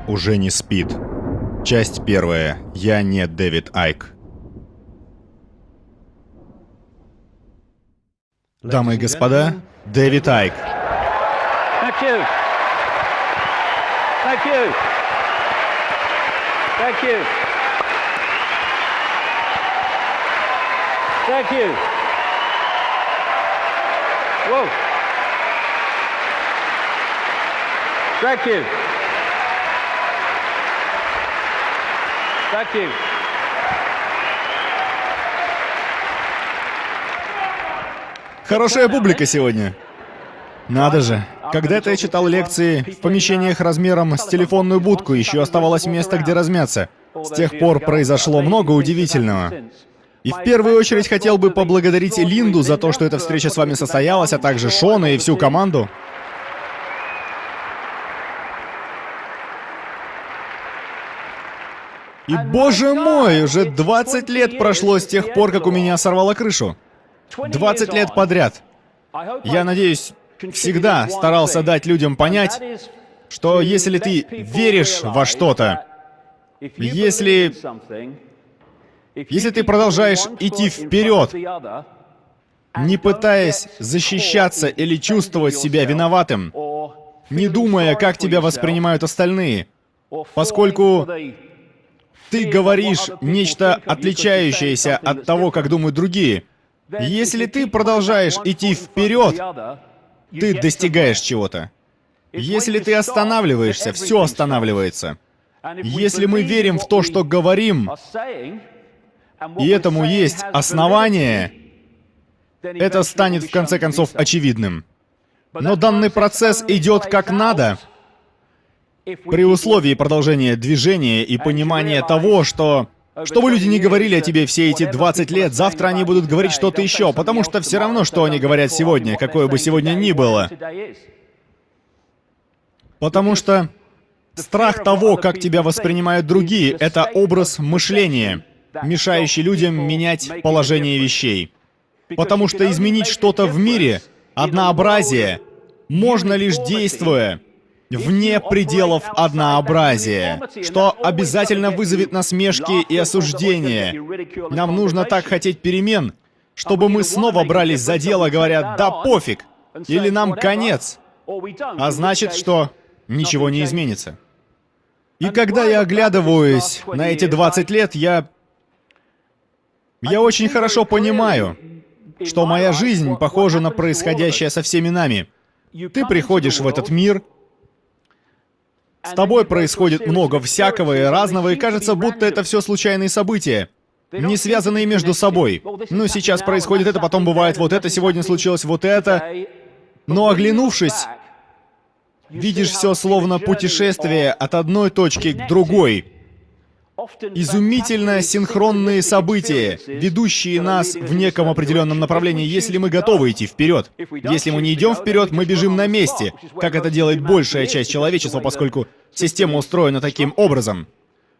уже не спит. Часть первая. Я не Дэвид Айк. Дамы и господа, Дэвид Айк. Thank you. Thank you. Thank you. Thank you. Whoa. Thank you. Thank you. Хорошая публика сегодня. Надо же. Когда-то я читал лекции в помещениях размером с телефонную будку, еще оставалось место, где размяться. С тех пор произошло много удивительного. И в первую очередь хотел бы поблагодарить Линду за то, что эта встреча с вами состоялась, а также Шона и всю команду. И, боже мой, уже 20 лет прошло с тех пор, как у меня сорвало крышу. 20 лет подряд. Я надеюсь, всегда старался дать людям понять, что если ты веришь во что-то, если ты продолжаешь идти вперед, не пытаясь защищаться или чувствовать себя виноватым, не думая, как тебя воспринимают остальные, поскольку ты говоришь нечто отличающееся от того, как думают другие, если ты продолжаешь идти вперед, ты достигаешь чего-то. Если ты останавливаешься, все останавливается. Если мы верим в то, что говорим, и этому есть основание, это станет в конце концов очевидным. Но данный процесс идет как надо, при условии продолжения движения и понимания того, что бы люди ни говорили о тебе все эти 20 лет, завтра они будут говорить что-то еще, потому что все равно, что они говорят сегодня, какое бы сегодня ни было. Потому что страх того, как тебя воспринимают другие, это образ мышления, мешающий людям менять положение вещей. Потому что изменить что-то в мире, однообразие, можно лишь действуя вне пределов однообразия, что обязательно вызовет насмешки и осуждения. Нам нужно так хотеть перемен, чтобы мы снова брались за дело, говоря «да пофиг» или «нам конец», а значит, что ничего не изменится. И когда я оглядываюсь на эти 20 лет, я очень хорошо понимаю, что моя жизнь похожа на происходящее со всеми нами. Ты приходишь в этот мир, с тобой происходит много всякого и разного, и кажется, будто это все случайные события, не связанные между собой. Ну, сейчас происходит это, потом бывает вот это, сегодня случилось вот это. Но оглянувшись, видишь все словно путешествие от одной точки к другой. Изумительно синхронные события, ведущие нас в неком определенном направлении, если мы готовы идти вперед. Если мы не идем вперед, мы бежим на месте, как это делает большая часть человечества, поскольку система устроена таким образом.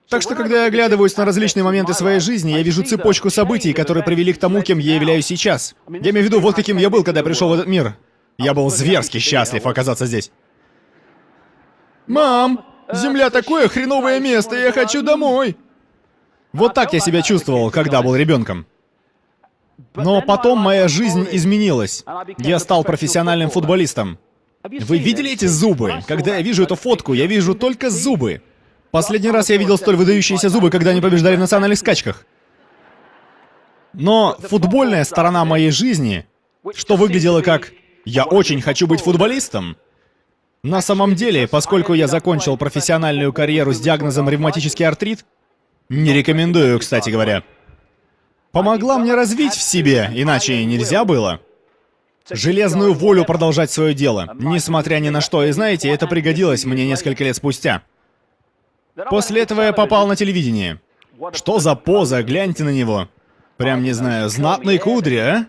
Так что, когда я оглядываюсь на различные моменты своей жизни, я вижу цепочку событий, которые привели к тому, кем я являюсь сейчас. Я имею в виду, вот каким я был, когда пришел в этот мир. Я был зверски счастлив оказаться здесь. «Мам! Земля такое хреновое место, я хочу домой!» Вот так я себя чувствовал, когда был ребенком. Но потом моя жизнь изменилась. Я стал профессиональным футболистом. Вы видели эти зубы? Когда я вижу эту фотку, я вижу только зубы. Последний раз я видел столь выдающиеся зубы, когда они побеждали в национальных скачках. Но футбольная сторона моей жизни, что выглядело как «я очень хочу быть футболистом», на самом деле, поскольку я закончил профессиональную карьеру с диагнозом ревматический артрит, не рекомендую, кстати говоря, помогла мне развить в себе, иначе нельзя было, железную волю продолжать свое дело, несмотря ни на что. И знаете, это пригодилось мне несколько лет спустя. После этого я попал на телевидение. Что за поза, гляньте на него. Прям, не знаю, знатные кудри, а?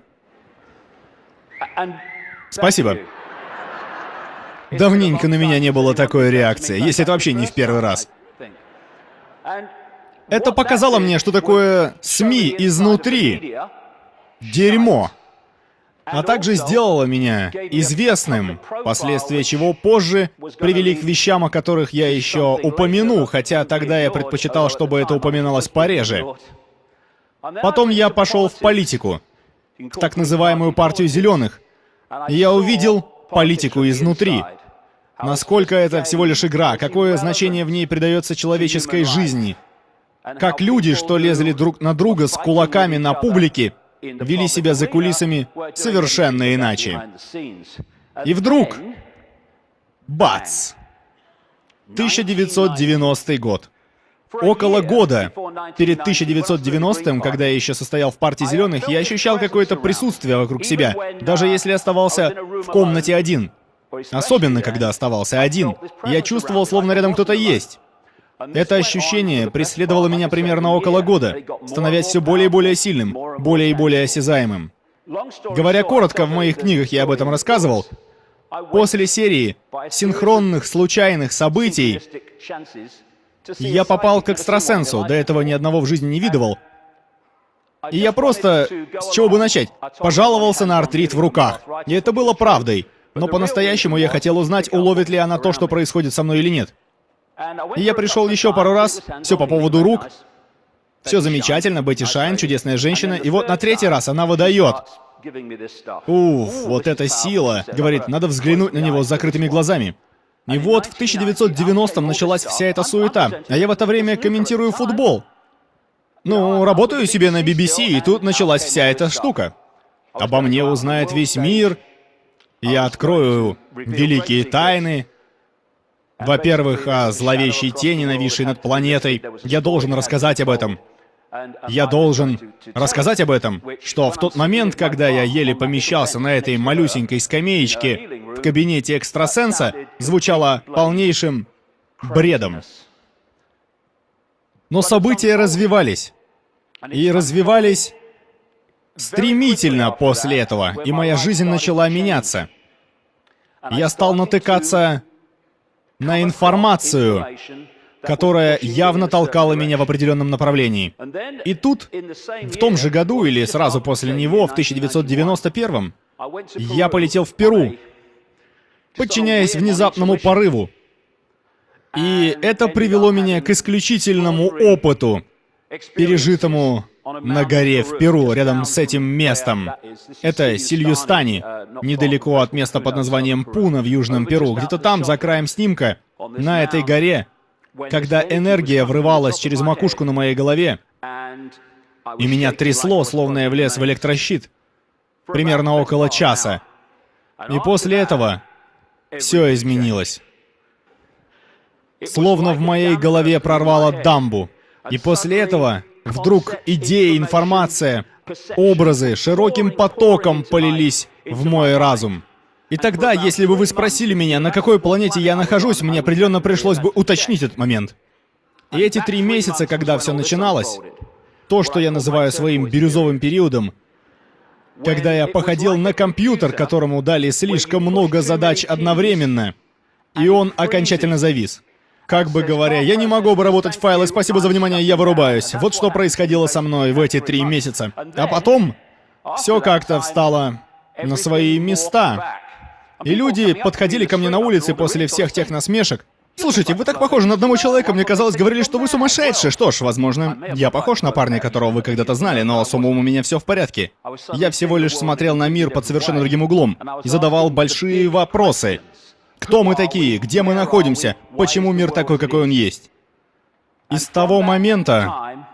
Спасибо. Давненько на меня не было такой реакции, если это вообще не в первый раз. Это показало мне, что такое СМИ изнутри. Дерьмо. а также сделала меня известным, последствия чего позже привели к вещам, о которых я еще упомяну, хотя тогда я предпочитал, чтобы это упоминалось пореже. Потом я пошел в политику, в так называемую партию зеленых, и я увидел политику изнутри. Насколько это всего лишь игра, какое значение в ней придается человеческой жизни. Как люди, что лезли друг на друга с кулаками на публике, вели себя за кулисами совершенно иначе. И вдруг, бац! 1990 год. Около года перед 1990-м, когда я еще состоял в партии зеленых, я ощущал какое-то присутствие вокруг себя, даже если оставался в комнате один. Особенно, когда оставался один. Я чувствовал, словно рядом кто-то есть. Это ощущение преследовало меня примерно около года, становясь все более и более сильным, более и более осязаемым. Говоря коротко, в моих книгах я об этом рассказывал. После серии синхронных случайных событий я попал к экстрасенсу, до этого ни одного в жизни не видывал. И я просто, с чего бы начать, пожаловался на артрит в руках. И это было правдой. Но по-настоящему я хотел узнать, уловит ли она то, что происходит со мной или нет. И я пришел еще пару раз, все по поводу рук. Все замечательно, Бетти Шайн, чудесная женщина, и вот на третий раз она выдает. Уф, вот эта сила. Говорит, надо взглянуть на него с закрытыми глазами. И вот в 1990-м началась вся эта суета, а я в это время комментирую футбол. Ну, работаю себе на BBC, и тут началась вся эта штука. Обо мне узнает весь мир. Я открою великие тайны. Во-первых, о зловещей тени, нависшей над планетой. Я должен рассказать об этом. Я должен рассказать об этом, что в тот момент, когда я еле помещался на этой малюсенькой скамеечке в кабинете экстрасенса, звучало полнейшим бредом. Но события развивались. И развивались стремительно после этого, и моя жизнь начала меняться. Я стал натыкаться на информацию, которая явно толкала меня в определенном направлении. И тут, в том же году или сразу после него, в 1991-м, я полетел в Перу, подчиняясь внезапному порыву. И это привело меня к исключительному опыту, пережитому на горе в Перу, рядом с этим местом. Это Сильюстани, недалеко от места под названием Пуна в Южном Перу. Где-то там, за краем снимка, на этой горе, когда энергия врывалась через макушку на моей голове, и меня трясло, словно я влез в электрощит, примерно около часа. И после этого все изменилось. Словно в моей голове прорвало дамбу. И после этого вдруг идеи, информация, образы широким потоком полились в мой разум. И тогда, если бы вы спросили меня, на какой планете я нахожусь, мне определенно пришлось бы уточнить этот момент. И эти 3 месяца, когда все начиналось, то, что я называю своим бирюзовым периодом, когда я походил на компьютер, которому дали слишком много задач одновременно, и он окончательно завис. Как бы говоря, я не могу обработать файлы, спасибо за внимание, я вырубаюсь. Вот что происходило со мной в эти 3 месяца. А потом все как-то встало на свои места. И люди подходили ко мне на улице после всех тех насмешек. Слушайте, вы так похожи на одного человека, мне казалось, говорили, что вы сумасшедший. Что ж, возможно, я похож на парня, которого вы когда-то знали, но с умом у меня все в порядке. Я всего лишь смотрел на мир под совершенно другим углом и задавал большие вопросы. Кто мы такие? Где мы находимся? Почему мир такой, какой он есть? И с того момента,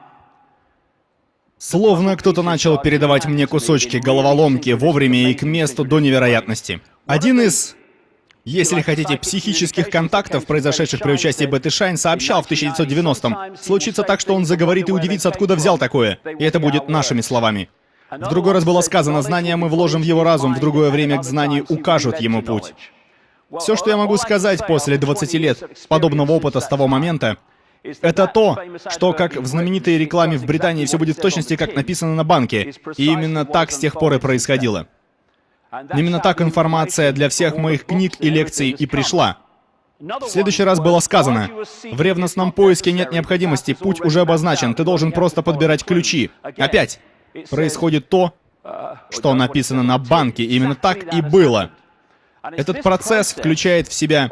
словно кто-то начал передавать мне кусочки головоломки вовремя и к месту до невероятности. Один из, если хотите, психических контактов, произошедших при участии Бетти Шайн, сообщал в 1990-м. Случится так, что он заговорит и удивится, откуда взял такое. И это будет нашими словами. В другой раз было сказано, знания мы вложим в его разум, в другое время к знанию укажут ему путь. Все, что я могу сказать после 20 лет подобного опыта с того момента, это то, что, как в знаменитой рекламе в Британии, все будет в точности, как написано на банке. И именно так с тех пор и происходило. Именно так информация для всех моих книг и лекций и пришла. В следующий раз было сказано, в ревностном поиске нет необходимости, путь уже обозначен, ты должен просто подбирать ключи. Опять происходит то, что написано на банке, именно так и было. Этот процесс включает в себя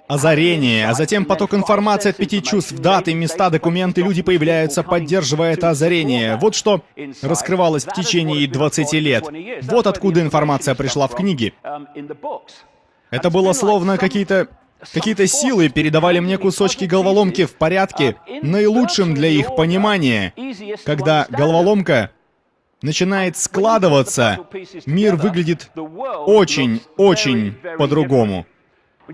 озарение, а затем поток информации от 5 чувств, даты, места, документы, люди появляются, поддерживая это озарение. Вот что раскрывалось в течение 20 лет. Вот откуда информация пришла в книги. Это было словно какие-то силы передавали мне кусочки головоломки в порядке, наилучшем для их понимания. Когда головоломка начинает складываться, мир выглядит очень по-другому.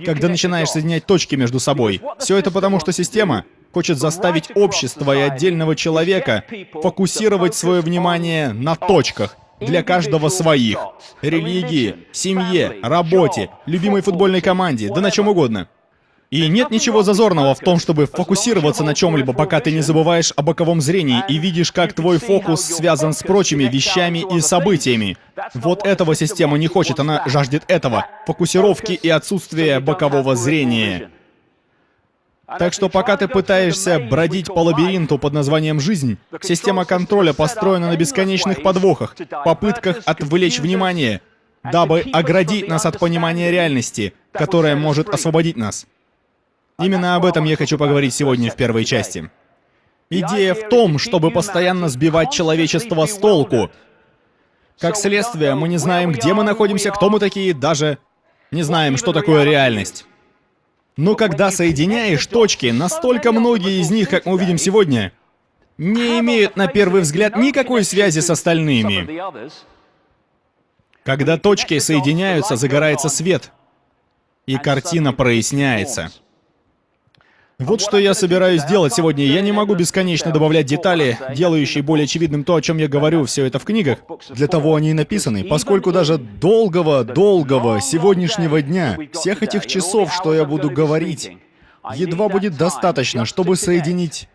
Когда начинаешь соединять точки между собой. Все это потому, что система хочет заставить общество и отдельного человека фокусировать свое внимание на точках, для каждого своих. Религии, семье, работе, любимой футбольной команде, да на чем угодно. И нет ничего зазорного в том, чтобы фокусироваться на чем-либо, пока ты не забываешь о боковом зрении и видишь, как твой фокус связан с прочими вещами и событиями. Вот этого система не хочет, она жаждет этого. Фокусировки и отсутствия бокового зрения. Так что пока ты пытаешься бродить по лабиринту под названием «жизнь», система контроля построена на бесконечных подвохах, попытках отвлечь внимание, дабы оградить нас от понимания реальности, которая может освободить нас. Именно об этом я хочу поговорить сегодня в первой части. Идея в том, чтобы постоянно сбивать человечество с толку. Как следствие, мы не знаем, где мы находимся, кто мы такие, даже не знаем, что такое реальность. Но когда соединяешь точки, настолько многие из них, как мы увидим сегодня, не имеют на первый взгляд никакой связи с остальными. Когда точки соединяются, загорается свет, и картина проясняется. Вот что я собираюсь делать сегодня. Я не могу бесконечно добавлять детали, делающие более очевидным то, о чем я говорю, все это в книгах. Для того они и написаны, поскольку даже долгого сегодняшнего дня, всех этих часов, что я буду говорить, едва будет достаточно, чтобы соединить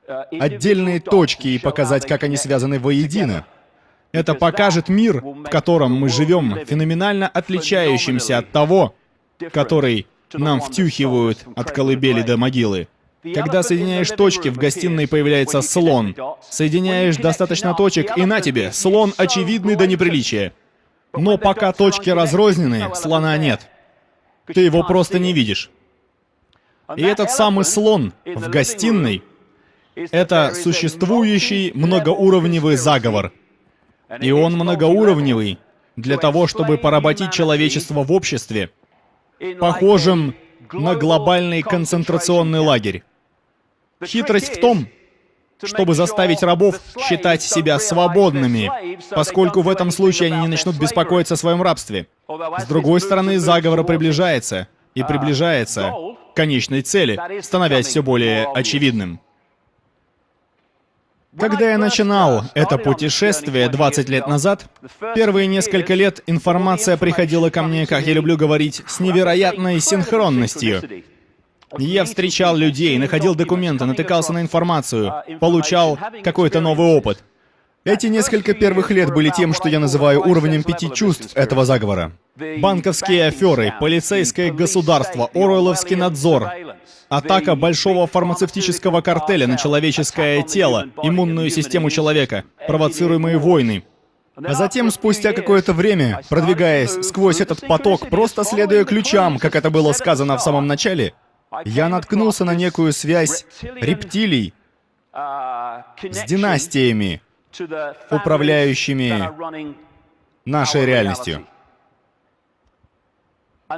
отдельные точки и показать, как они связаны воедино. Это покажет мир, в котором мы живем, феноменально отличающимся от того, который нам втюхивают от колыбели до могилы. Когда соединяешь точки, в гостиной появляется слон. Соединяешь достаточно точек, и на тебе, слон очевидный до неприличия. Но пока точки разрознены, слона нет. Ты его просто не видишь. И этот самый слон в гостиной — это существующий многоуровневый заговор. И он многоуровневый для того, чтобы поработить человечество в обществе, похожим на глобальный концентрационный лагерь. Хитрость в том, чтобы заставить рабов считать себя свободными, поскольку в этом случае они не начнут беспокоиться о своем рабстве. С другой стороны, заговор приближается и приближается к конечной цели, становясь все более очевидным. Когда я начинал это путешествие 20 лет назад, первые несколько лет информация приходила ко мне, как я люблю говорить, с невероятной синхронностью. Я встречал людей, находил документы, натыкался на информацию, получал какой-то новый опыт. Эти несколько первых лет были тем, что я называю уровнем 5 чувств этого заговора. Банковские аферы, полицейское государство, оруэлловский надзор, атака большого фармацевтического картеля на человеческое тело, иммунную систему человека, провоцируемые войны. А затем, спустя какое-то время, продвигаясь сквозь этот поток, просто следуя ключам, как это было сказано в самом начале, я наткнулся на некую связь рептилий с династиями, управляющими нашей реальностью.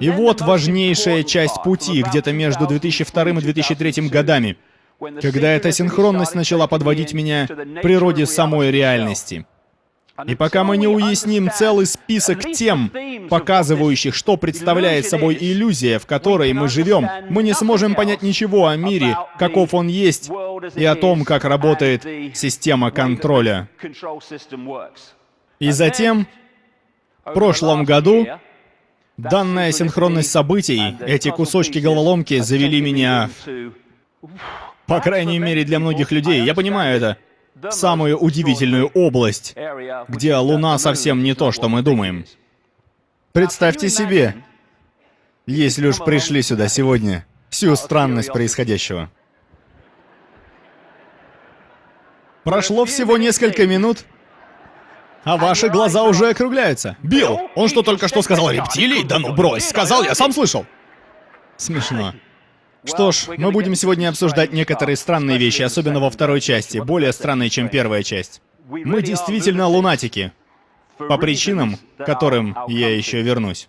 И вот важнейшая часть пути, где-то между 2002 и 2003 годами, когда эта синхронность начала подводить меня к природе самой реальности. И пока мы не уясним целый список тем, показывающих, что представляет собой иллюзия, в которой мы живем, мы не сможем понять ничего о мире, каков он есть, и о том, как работает система контроля. И затем, в прошлом году, данная синхронность событий, эти кусочки головоломки завели меня, по крайней мере для многих людей, я понимаю это, в самую удивительную область, где Луна совсем не то, что мы думаем. Представьте себе, если уж пришли сюда сегодня, всю странность происходящего. Прошло всего несколько минут, А ваши глаза уже округляются. Билл, он что, только что сказал рептилий? Да ну брось, сказал, я сам слышал. Смешно. Что ж, мы будем сегодня обсуждать некоторые странные вещи, особенно во второй части, более странные, чем первая часть. Мы действительно лунатики. По причинам, к которым я еще вернусь.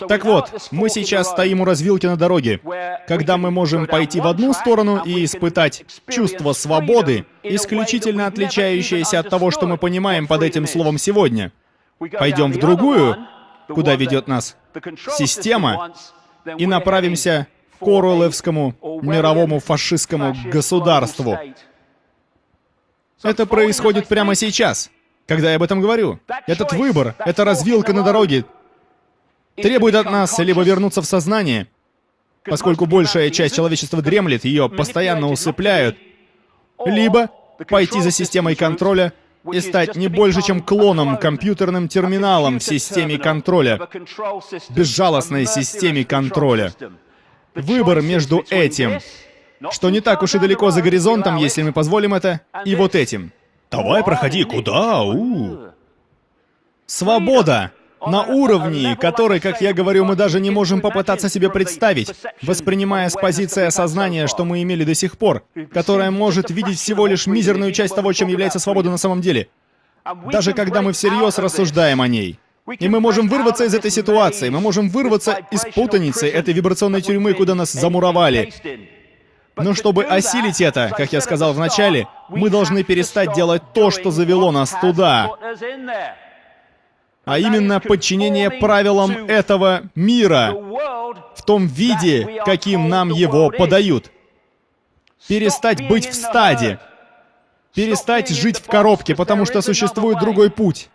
Так вот, мы сейчас стоим у развилки на дороге, когда мы можем пойти в одну сторону и испытать чувство свободы, исключительно отличающееся от того, что мы понимаем под этим словом сегодня. Пойдем в другую, куда ведет нас система, и направимся к Оруэлловскому мировому фашистскому государству. Это происходит прямо сейчас, когда я об этом говорю. Этот выбор, эта развилка на дороге требует от нас либо вернуться в сознание, поскольку большая часть человечества дремлет, ее постоянно усыпляют, либо пойти за системой контроля и стать не больше, чем клоном, компьютерным терминалом в системе контроля, безжалостной системе контроля. Выбор между этим, что не так уж и далеко за горизонтом, если мы позволим это, и вот этим. Давай, проходи, куда? Свобода! На уровне, который, как я говорю, мы даже не можем попытаться себе представить, воспринимая с позиции осознания, что мы имели до сих пор, которая может видеть всего лишь мизерную часть того, чем является свобода на самом деле. Даже когда мы всерьез рассуждаем о ней. И мы можем вырваться из этой ситуации, мы можем вырваться из путаницы этой вибрационной тюрьмы, куда нас замуровали. Но чтобы осилить это, как я сказал в начале, мы должны перестать делать то, что завело нас туда. А именно подчинение правилам этого мира в том виде, каким нам его подают. Перестать быть в стаде. Перестать жить в коробке, потому что существует другой путь.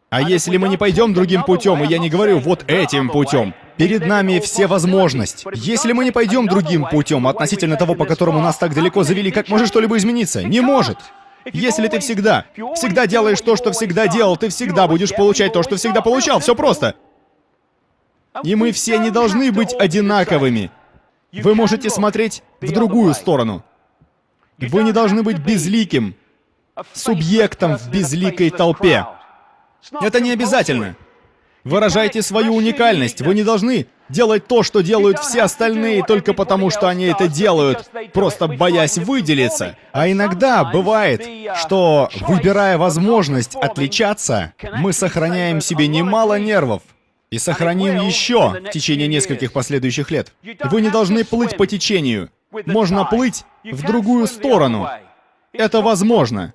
А если мы не пойдем другим путем, и я не говорю вот этим путем, перед нами все возможности. Если мы не пойдем другим путем относительно того, по которому нас так далеко завели, как может что-либо измениться? Не может. Если ты всегда делаешь то, что всегда делал, ты всегда будешь получать то, что всегда получал. Все просто. И мы все не должны быть одинаковыми. Вы можете смотреть в другую сторону. Вы не должны быть безликим, субъектом в безликой толпе. Это не обязательно. Выражайте свою уникальность. Вы не должны делать то, что делают все остальные, только потому, что они это делают, просто боясь выделиться. А иногда бывает, что, выбирая возможность отличаться, мы сохраняем себе немало нервов. И сохраним еще в течение нескольких последующих лет. Вы не должны плыть по течению. Можно плыть в другую сторону. Это возможно.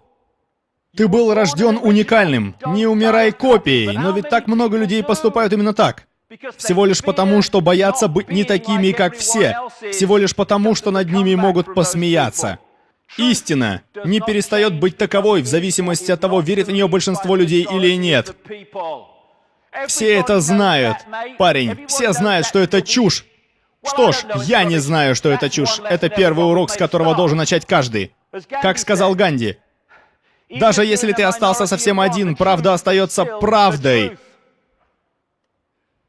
Ты был рожден уникальным. Не умирай копией. Но ведь так много людей поступают именно так. Всего лишь потому, что боятся быть не такими, как все. Всего лишь потому, что над ними могут посмеяться. Истина не перестает быть таковой в зависимости от того, верит в нее большинство людей или нет. Все это знают, парень. Все знают, что это чушь. Что ж, я не знаю, что это чушь. Это первый урок, с которого должен начать каждый. Как сказал Ганди, даже если ты остался совсем один, правда остается правдой.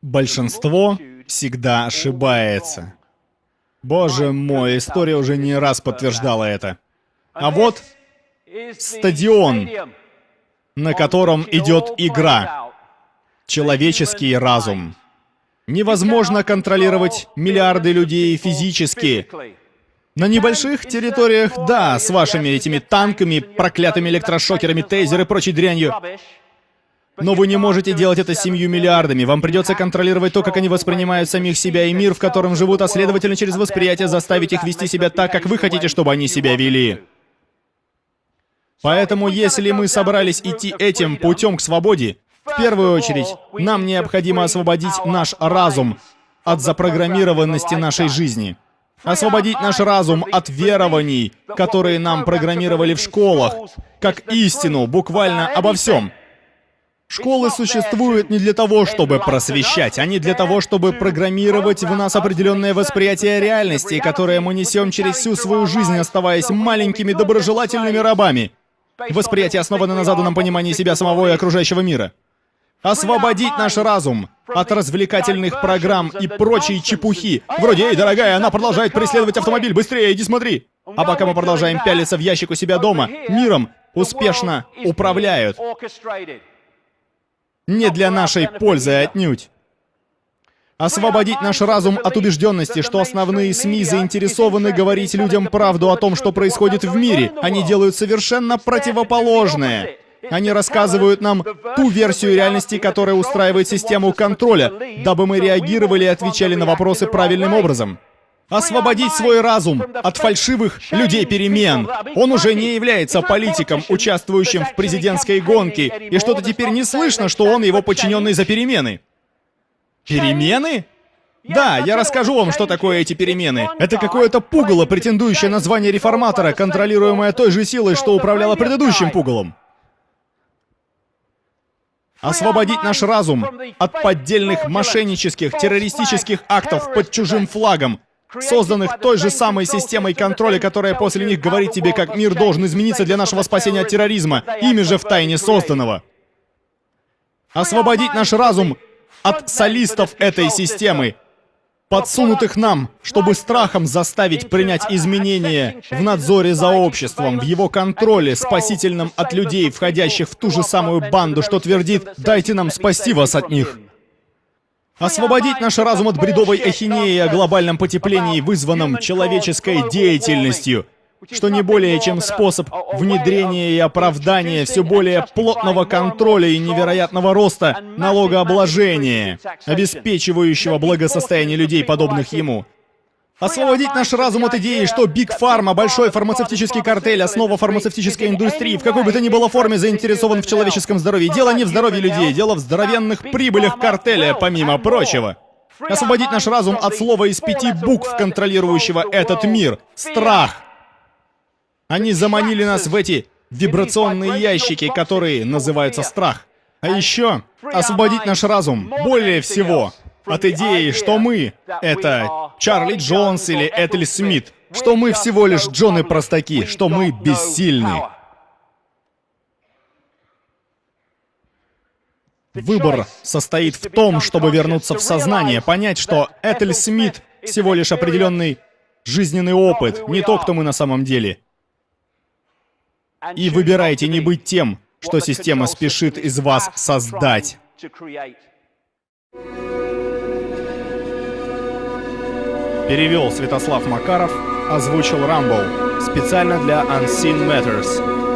Большинство всегда ошибается. Боже мой, история уже не раз подтверждала это. А вот стадион, на котором идет игра. Человеческий разум. Невозможно контролировать миллиарды людей физически. На небольших территориях, да, с вашими этими танками, проклятыми электрошокерами, тейзеры и прочей дрянью. Но вы не можете делать это с 7 миллиардами. Вам придется контролировать то, как они воспринимают самих себя и мир, в котором живут, а следовательно, через восприятие заставить их вести себя так, как вы хотите, чтобы они себя вели. Поэтому, если мы собрались идти этим путем к свободе, в первую очередь, нам необходимо освободить наш разум от запрограммированности нашей жизни. Освободить наш разум от верований, которые нам программировали в школах, как истину, буквально обо всем. Школы существуют не для того, чтобы просвещать, они для того, чтобы программировать в нас определенное восприятие реальности, которое мы несем через всю свою жизнь, оставаясь маленькими доброжелательными рабами. Восприятие основано на заданном понимании себя самого и окружающего мира. Освободить наш разум от развлекательных программ и прочей чепухи. Вроде, эй, дорогая, она продолжает преследовать автомобиль, быстрее, иди смотри. А пока мы продолжаем пялиться в ящик у себя дома, миром успешно управляют. Не для нашей пользы отнюдь. Освободить наш разум от убежденности, что основные СМИ заинтересованы говорить людям правду о том, что происходит в мире. Они делают совершенно противоположное. Они рассказывают нам ту версию реальности, которая устраивает систему контроля, дабы мы реагировали и отвечали на вопросы правильным образом. Освободить свой разум от фальшивых людей перемен. Он уже не является политиком, участвующим в президентской гонке, и что-то теперь не слышно, что он его подчиненный за перемены. Перемены? Да, я расскажу вам, что такое эти перемены. Это какое-то пугало, претендующее на звание реформатора, контролируемое той же силой, что управляло предыдущим пугалом. Освободить наш разум от поддельных мошеннических, террористических актов под чужим флагом, созданных той же самой системой контроля, которая после них говорит тебе, как мир должен измениться для нашего спасения от терроризма, ими же втайне созданного. Освободить наш разум от солистов этой системы, подсунутых нам, чтобы страхом заставить принять изменения в надзоре за обществом, в его контроле, спасительном от людей, входящих в ту же самую банду, что твердит «дайте нам спасти вас от них». Освободить наш разум от бредовой ахинеи о глобальном потеплении, вызванном человеческой деятельностью, что не более чем способ внедрения и оправдания все более плотного контроля и невероятного роста налогообложения, обеспечивающего благосостояние людей, подобных ему. Освободить наш разум от идеи, что Биг Фарма, большой фармацевтический картель, основа фармацевтической индустрии, в какой бы то ни было форме заинтересован в человеческом здоровье. Дело не в здоровье людей, дело в здоровенных прибылях картеля, помимо прочего. Освободить наш разум от слова из 5 букв, контролирующего этот мир. Страх. Они заманили нас в эти вибрационные ящики, которые называются страх. А еще освободить наш разум, более всего, от идеи, что мы — это Чарли Джонс или Этель Смит, что мы всего лишь Джоны-простаки, что мы бессильны. Выбор состоит в том, чтобы вернуться в сознание, понять, что Этель Смит — всего лишь определенный жизненный опыт, не то, кто мы на самом деле. И выбирайте не быть тем, что система спешит из вас создать. Перевел Святослав Макаров, озвучил Рамбл, специально для Unseen Matters.